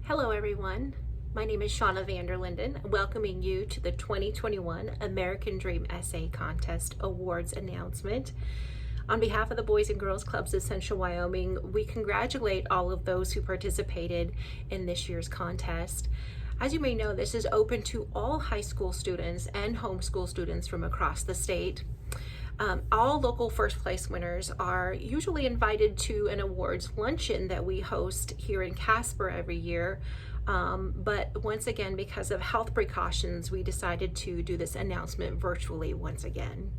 Hello everyone, my name is Shauna Vanderlinden, welcoming you to the 2021 American Dream Essay Contest Awards announcement. On behalf of the Boys and Girls Clubs of Central Wyoming, we congratulate all of those who participated in this year's contest. As you may know, this is open to all high school students and homeschool students from across the state. All local first place winners are usually invited to an awards luncheon that we host here in Casper every year. But once again, because of health precautions, we decided to do this announcement virtually once again.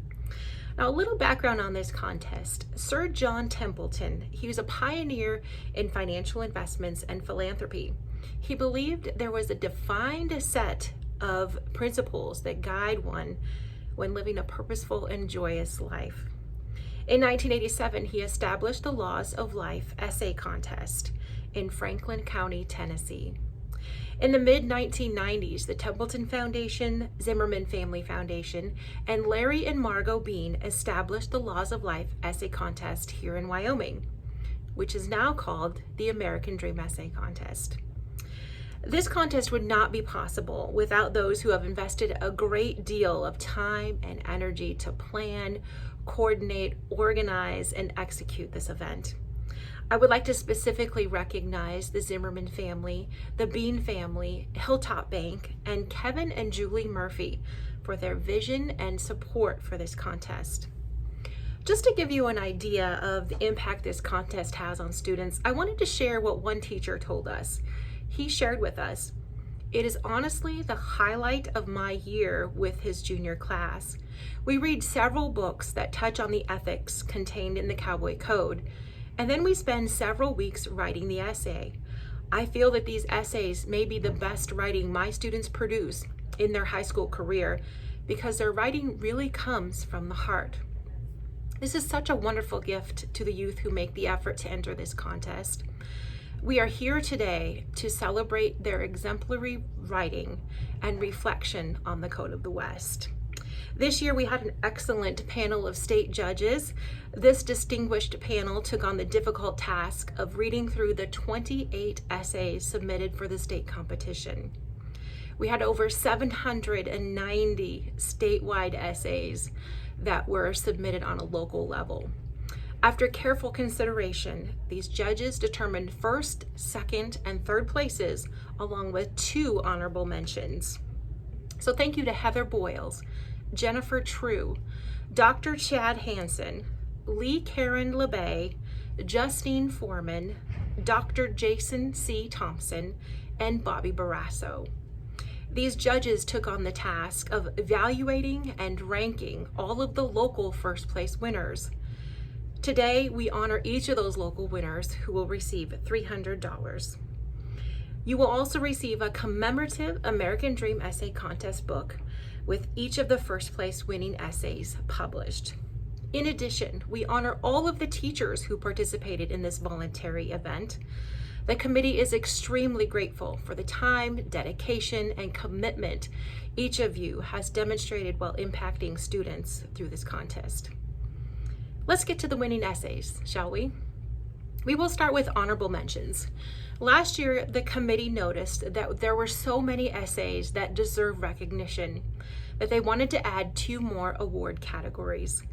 Now, a little background on this contest. Sir John Templeton, he was a pioneer in financial investments and philanthropy. He believed there was a defined set of principles that guide one when living a purposeful and joyous life. In 1987, he established the Laws of Life Essay Contest in Franklin County, Tennessee. In the mid-1990s, the Templeton Foundation, Zimmerman Family Foundation, and Larry and Margot Bean established the Laws of Life Essay Contest here in Wyoming, which is now called the American Dream Essay Contest. This contest would not be possible without those who have invested a great deal of time and energy to plan, coordinate, organize, and execute this event. I would like to specifically recognize the Zimmerman family, the Bean family, Hilltop Bank, and Kevin and Julie Murphy for their vision and support for this contest. Just to give you an idea of the impact this contest has on students, I wanted to share what one teacher told us. He shared with us, "It is honestly the highlight of my year with his junior class. We read several books that touch on the ethics contained in the Cowboy Code, and then we spend several weeks writing the essay. I feel that these essays may be the best writing my students produce in their high school career because their writing really comes from the heart." This is such a wonderful gift to the youth who make the effort to enter this contest. We are here today to celebrate their exemplary writing and reflection on the Code of the West. This year we had an excellent panel of state judges. This distinguished panel took on the difficult task of reading through the 28 essays submitted for the state competition. We had over 790 statewide essays that were submitted on a local level. After careful consideration, these judges determined first, second, and third places, along with 2 honorable mentions. So thank you to Heather Boyles, Jennifer True, Dr. Chad Hansen, Lee Karen LeBay, Justine Foreman, Dr. Jason C. Thompson, and Bobby Barrasso. These judges took on the task of evaluating and ranking all of the local first place winners. Today, we honor each of those local winners who will receive $300. You will also receive a commemorative American Dream Essay Contest book with each of the first place winning essays published. In addition, we honor all of the teachers who participated in this voluntary event. The committee is extremely grateful for the time, dedication, and commitment each of you has demonstrated while impacting students through this contest. Let's get to the winning essays, shall we? We will start with honorable mentions. Last year, the committee noticed that there were so many essays that deserve recognition that they wanted to add 2 more award categories.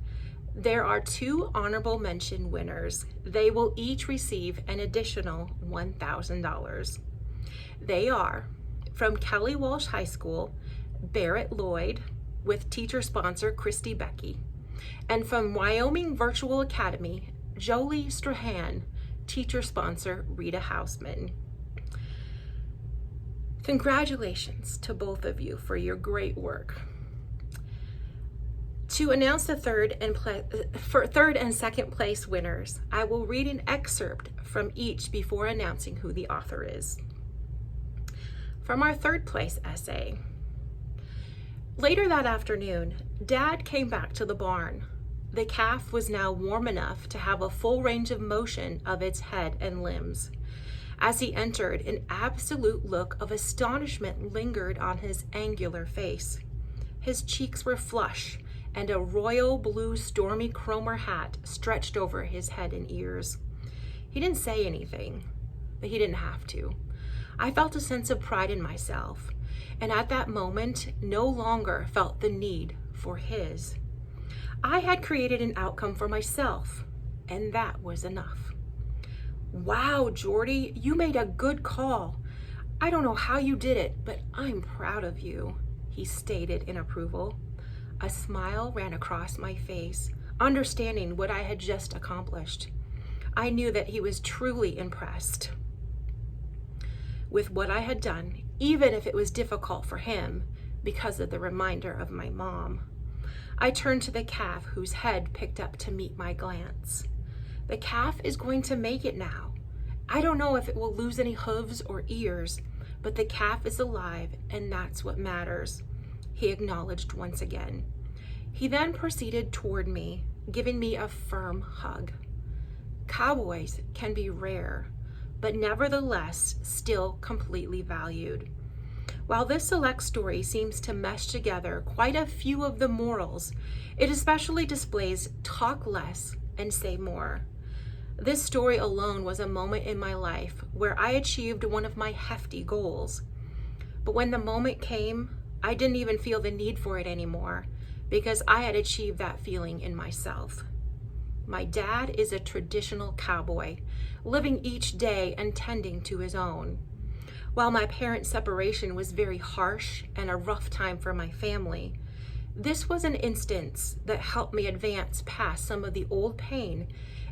There are 2 honorable mention winners. They will each receive an additional $1,000. They are from Kelly Walsh High School, Barrett Lloyd, with teacher sponsor Christy Becky. And from Wyoming Virtual Academy, Jolie Strahan, teacher sponsor Rita Hausman. Congratulations to both of you for your great work. To announce the third and second place winners, I will read an excerpt from each before announcing who the author is. From our third place essay. Later that afternoon, Dad came back to the barn. The calf was now warm enough to have a full range of motion of its head and limbs. As he entered, an absolute look of astonishment lingered on his angular face. His cheeks were flush, and a royal blue stormy Cromer hat stretched over his head and ears. He didn't say anything, but he didn't have to. I felt a sense of pride in myself, and at that moment, no longer felt the need for his. I had created an outcome for myself, and that was enough. Wow, Jordy, you made a good call. I don't know how you did it, but I'm proud of you, he stated in approval. A smile ran across my face, understanding what I had just accomplished. I knew that he was truly impressed with what I had done, even if it was difficult for him because of the reminder of my mom. I turned to the calf, whose head picked up to meet my glance. The calf is going to make it now. I don't know if it will lose any hooves or ears, but the calf is alive, and that's what matters, he acknowledged once again. He then proceeded toward me, giving me a firm hug. Cowboys can be rare, but nevertheless still completely valued. While this select story seems to mesh together quite a few of the morals, it especially displays talk less and say more. This story alone was a moment in my life where I achieved one of my hefty goals. But when the moment came, I didn't even feel the need for it anymore because I had achieved that feeling in myself. My dad is a traditional cowboy, living each day and tending to his own. While my parents' separation was very harsh and a rough time for my family, this was an instance that helped me advance past some of the old pain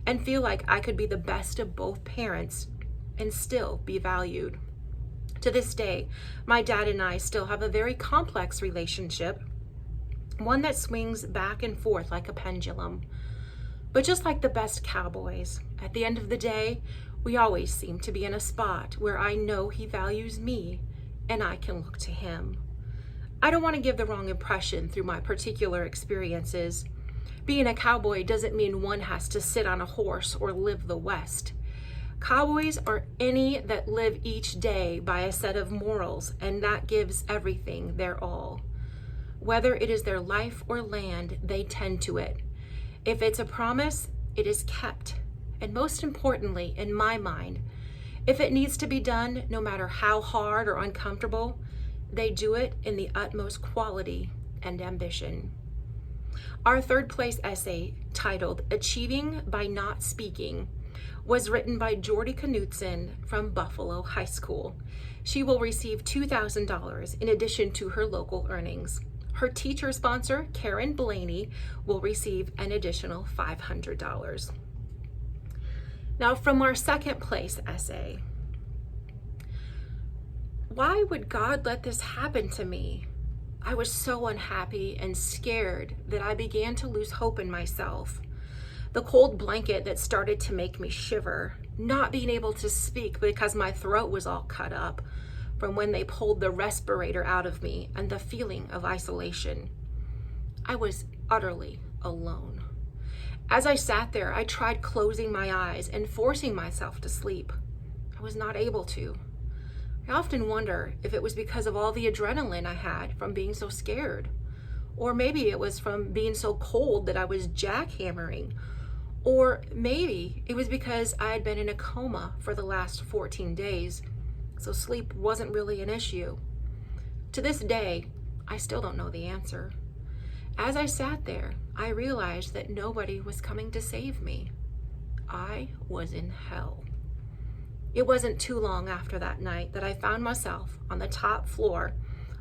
and feel like I could be the best of both parents and still be valued. To this day, my dad and I still have a very complex relationship, one that swings back and forth like a pendulum. But just like the best cowboys, at the end of the day, we always seem to be in a spot where I know he values me and I can look to him. I don't want to give the wrong impression through my particular experiences. Being a cowboy doesn't mean one has to sit on a horse or live the West. Cowboys are any that live each day by a set of morals, and that gives everything their all. Whether it is their life or land, they tend to it. If it's a promise, it is kept. And most importantly, in my mind, if it needs to be done, no matter how hard or uncomfortable, they do it in the utmost quality and ambition. Our third place essay, titled Achieving by Not Speaking, was written by Jordy Knutson from Buffalo High School. She will receive $2,000 in addition to her local earnings. Her teacher sponsor, Karen Blaney, will receive an additional $500. Now, from our second place essay, why would God let this happen to me? I was so unhappy and scared that I began to lose hope in myself. The cold blanket that started to make me shiver, not being able to speak because my throat was all cut up from when they pulled the respirator out of me, and the feeling of isolation. I was utterly alone. As I sat there, I tried closing my eyes and forcing myself to sleep. I was not able to. I often wonder if it was because of all the adrenaline I had from being so scared. Or maybe it was from being so cold that I was jackhammering. Or maybe it was because I had been in a coma for the last 14 days, so sleep wasn't really an issue. To this day, I still don't know the answer. As I sat there, I realized that nobody was coming to save me. I was in hell. It wasn't too long after that night that I found myself on the top floor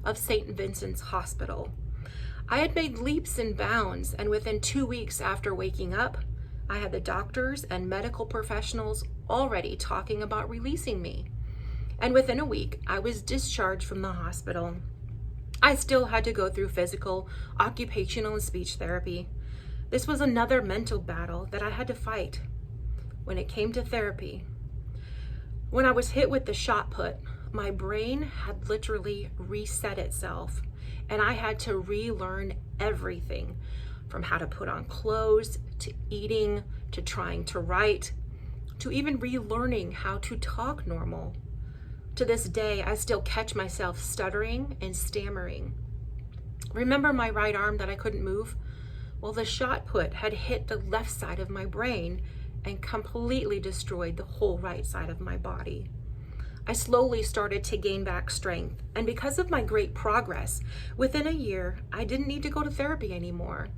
of St. Vincent's Hospital. I had made leaps and bounds, and within 2 weeks after waking up, I had the doctors and medical professionals already talking about releasing me. And within a week, I was discharged from the hospital. I still had to go through physical, occupational, and speech therapy. This was another mental battle that I had to fight. When it came to therapy, when I was hit with the shot put, my brain had literally reset itself, and I had to relearn everything, from how to put on clothes, to eating, to trying to write, to even relearning how to talk normal. To this day, I still catch myself stuttering and stammering. Remember my right arm that I couldn't move? Well, the shot put had hit the left side of my brain and completely destroyed the whole right side of my body. I slowly started to gain back strength, and because of my great progress, within a year, I didn't need to go to therapy anymore.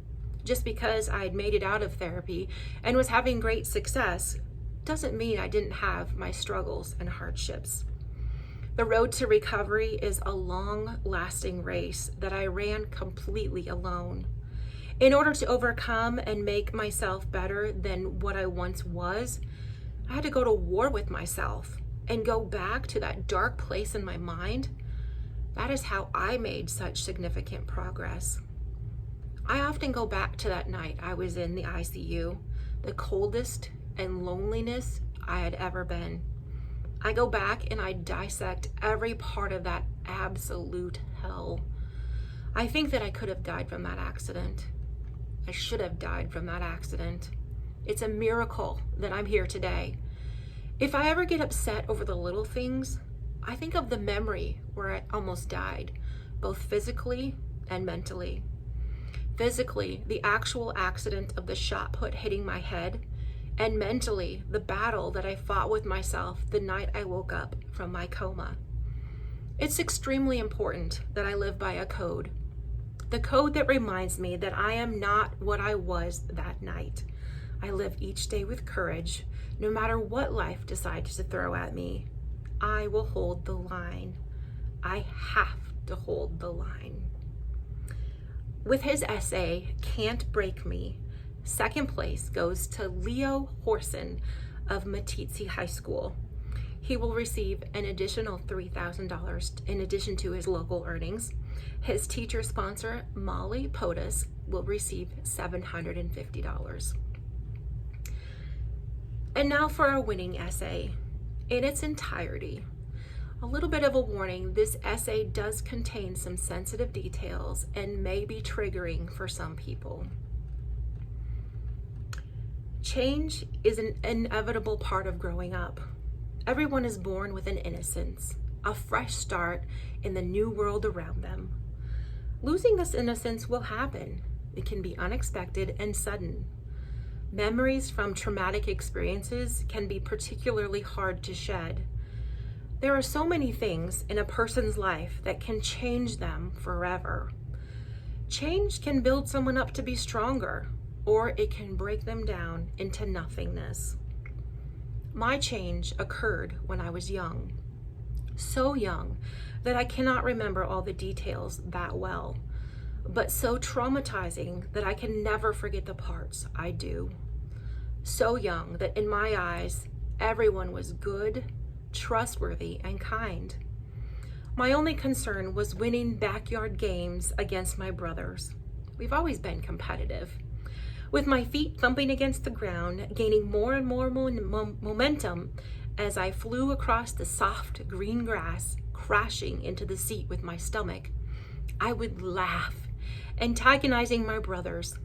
Just because I had made it out of therapy and was having great success doesn't mean I didn't have my struggles and hardships. The road to recovery is a long-lasting race that I ran completely alone. In order to overcome and make myself better than what I once was, I had to go to war with myself and go back to that dark place in my mind. That is how I made such significant progress. I often go back to that night I was in the ICU, the coldest and loneliest I had ever been. I go back and I dissect every part of that absolute hell. I think that I could have died from that accident. I should have died from that accident. It's a miracle that I'm here today. If I ever get upset over the little things, I think of the memory where I almost died, both physically and mentally. Physically, the actual accident of the shot put hitting my head, and mentally, the battle that I fought with myself the night I woke up from my coma. It's extremely important that I live by a code. The code that reminds me that I am not what I was that night. I live each day with courage, no matter what life decides to throw at me. I will hold the line. I have to hold the line. With his essay, Can't Break Me, second place goes to Leo Horson of Meeteetse High School. He will receive an additional $3,000 in addition to his local earnings. His teacher sponsor, Molly Potus, will receive $750. And now for our winning essay. In its entirety, a little bit of a warning, this essay does contain some sensitive details and may be triggering for some people. Change is an inevitable part of growing up. Everyone is born with an innocence, a fresh start in the new world around them. Losing this innocence will happen. It can be unexpected and sudden. Memories from traumatic experiences can be particularly hard to shed. There are so many things in a person's life that can change them forever. Change can build someone up to be stronger, or it can break them down into nothingness. My change occurred when I was young. So young that I cannot remember all the details that well, but so traumatizing that I can never forget the parts I do. So young that in my eyes, everyone was good, trustworthy, and kind. My only concern was winning backyard games against my brothers. We've always been competitive. With my feet thumping against the ground, gaining more and more momentum as I flew across the soft green grass, crashing into the seat with my stomach, I would laugh, antagonizing my brothers.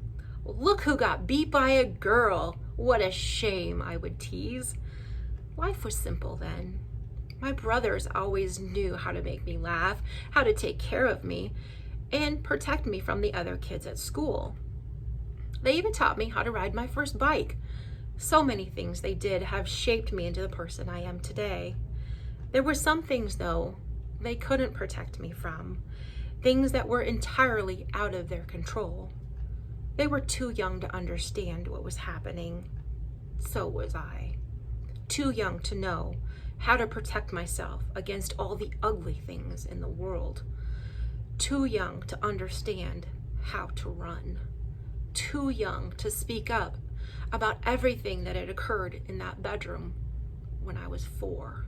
Look who got beat by a girl. What a shame, I would tease. Life was simple then. My brothers always knew how to make me laugh, how to take care of me, and protect me from the other kids at school. They even taught me how to ride my first bike. So many things they did have shaped me into the person I am today. There were some things, though, they couldn't protect me from. Things that were entirely out of their control. They were too young to understand what was happening. So was I. Too young to know how to protect myself against all the ugly things in the world. Too young to understand how to run. Too young to speak up about everything that had occurred in that bedroom when I was 4.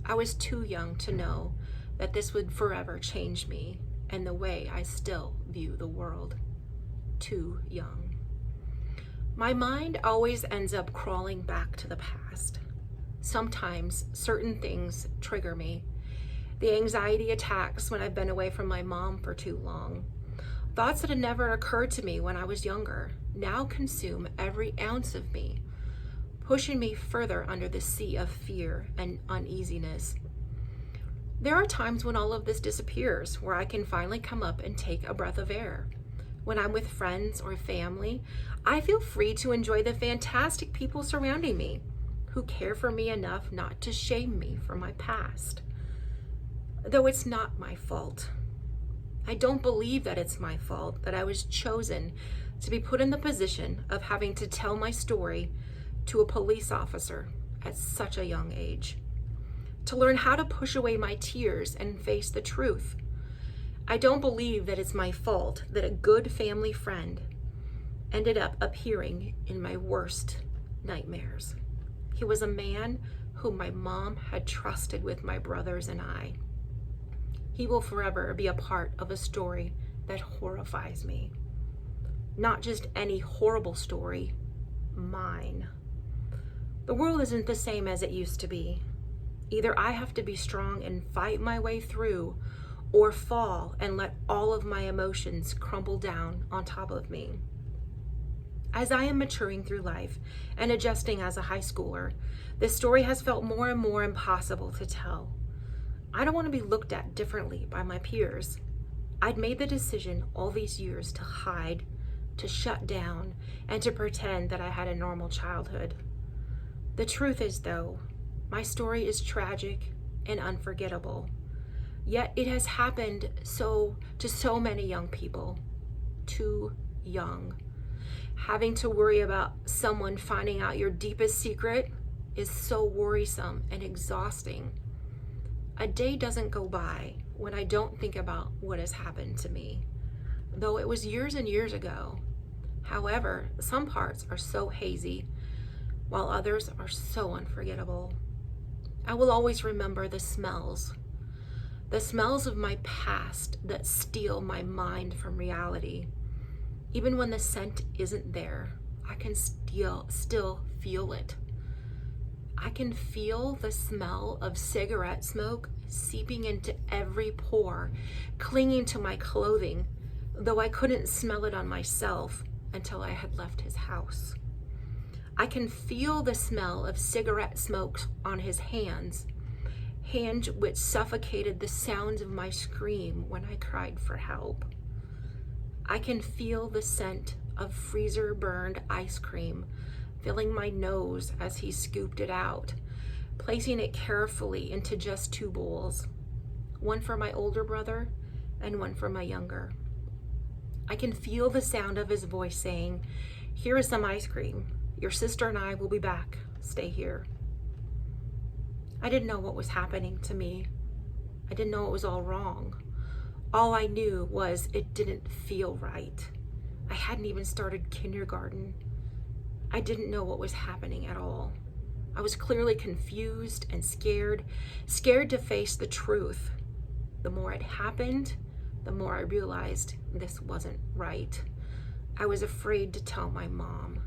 I was too young to know that this would forever change me and the way I still view the world. Too young. My mind always ends up crawling back to the past. Sometimes certain things trigger me. The anxiety attacks when I've been away from my mom for too long. Thoughts that had never occurred to me when I was younger now consume every ounce of me, pushing me further under the sea of fear and uneasiness. There are times when all of this disappears, where I can finally come up and take a breath of air. When I'm with friends or family, I feel free to enjoy the fantastic people surrounding me. who care for me enough not to shame me for my past. Though it's not my fault. I don't believe that it's my fault that I was chosen to be put in the position of having to tell my story to a police officer at such a young age, to learn how to push away my tears and face the truth. I don't believe that it's my fault that a good family friend ended up appearing in my worst nightmares. He was a man whom my mom had trusted with my brothers and I. He will forever be a part of a story that horrifies me. Not just any horrible story, mine. The world isn't the same as it used to be. Either I have to be strong and fight my way through, or fall and let all of my emotions crumble down on top of me. As I am maturing through life and adjusting as a high schooler, this story has felt more and more impossible to tell. I don't want to be looked at differently by my peers. I'd made the decision all these years to hide, to shut down, and to pretend that I had a normal childhood. The truth is, though, my story is tragic and unforgettable. Yet it has happened to so many young people, too young. Having to worry about someone finding out your deepest secret is so worrisome and exhausting. A day doesn't go by when I don't think about what has happened to me, though it was years and years ago. However, some parts are so hazy, while others are so unforgettable. I will always remember the smells of my past that steal my mind from reality. Even when the scent isn't there, I can still feel it. I can feel the smell of cigarette smoke seeping into every pore, clinging to my clothing, though I couldn't smell it on myself until I had left his house. I can feel the smell of cigarette smoke on his hands which suffocated the sounds of my scream when I cried for help. I can feel the scent of freezer-burned ice cream filling my nose as he scooped it out, placing it carefully into just 2 bowls, one for my older brother and one for my younger. I can feel the sound of his voice saying, "Here is some ice cream. Your sister and I will be back. Stay here." I didn't know what was happening to me. I didn't know it was all wrong. All I knew was it didn't feel right. I hadn't even started kindergarten. I didn't know what was happening at all. I was clearly confused and scared to face the truth. The more it happened, the more I realized this wasn't right. I was afraid to tell my mom.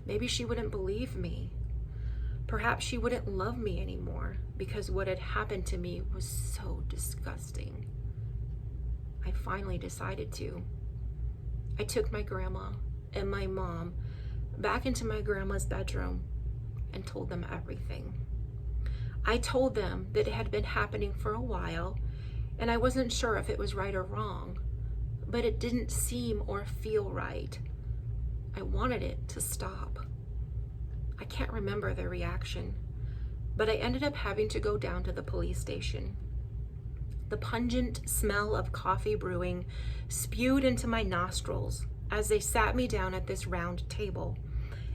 Maybe she wouldn't believe me. Perhaps she wouldn't love me anymore because what had happened to me was so disgusting. I finally decided to. I took my grandma and my mom back into my grandma's bedroom and told them everything. I told them that it had been happening for a while and I wasn't sure if it was right or wrong, but it didn't seem or feel right. I wanted it to stop. I can't remember their reaction, but I ended up having to go down to the police station. The pungent smell of coffee brewing spewed into my nostrils as they sat me down at this round table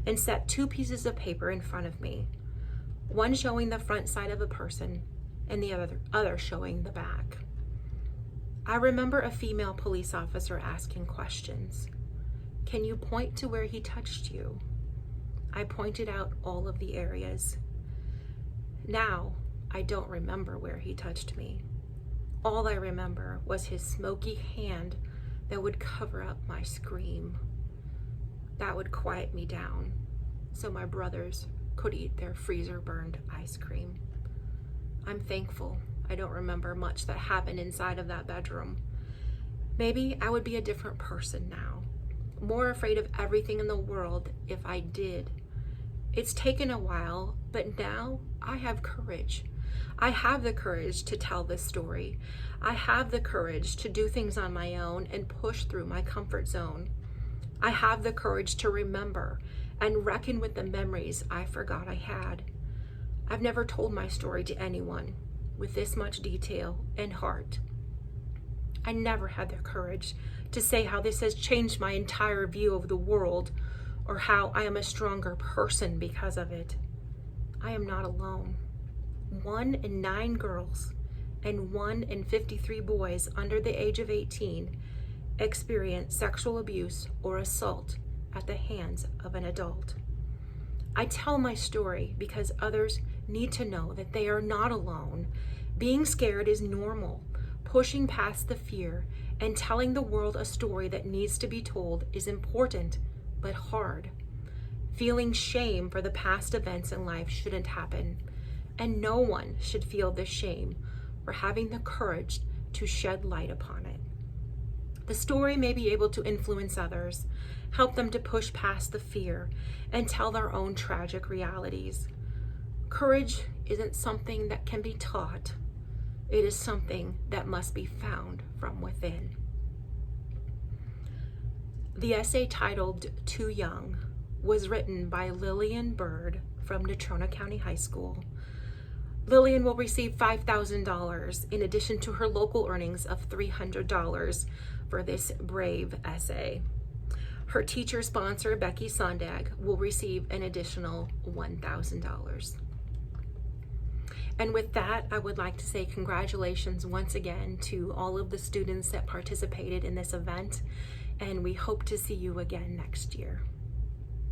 and set 2 pieces of paper in front of me, one showing the front side of a person and the other showing the back. I remember a female police officer asking questions. "Can you point to where he touched you?" I pointed out all of the areas. Now, I don't remember where he touched me. All I remember was his smoky hand that would cover up my scream. That would quiet me down so my brothers could eat their freezer-burned ice cream. I'm thankful I don't remember much that happened inside of that bedroom. Maybe I would be a different person now, more afraid of everything in the world if I did. It's taken a while, but now I have courage. I have the courage to tell this story. I have the courage to do things on my own and push through my comfort zone. I have the courage to remember and reckon with the memories I forgot I had. I've never told my story to anyone with this much detail and heart. I never had the courage to say how this has changed my entire view of the world or how I am a stronger person because of it. I am not alone. 1 in 9 girls and 1 in 53 boys under the age of 18 experience sexual abuse or assault at the hands of an adult. I tell my story because others need to know that they are not alone. Being scared is normal. Pushing past the fear and telling the world a story that needs to be told is important, but hard. Feeling shame for the past events in life shouldn't happen, and no one should feel the shame for having the courage to shed light upon it. The story may be able to influence others, help them to push past the fear, and tell their own tragic realities. Courage isn't something that can be taught. It is something that must be found from within. The essay titled Too Young was written by Lillian Bird from Natrona County High School. Lillian will receive $5,000 in addition to her local earnings of $300 for this brave essay. Her teacher sponsor, Becky Sondag, will receive an additional $1,000. And with that, I would like to say congratulations once again to all of the students that participated in this event, and we hope to see you again next year.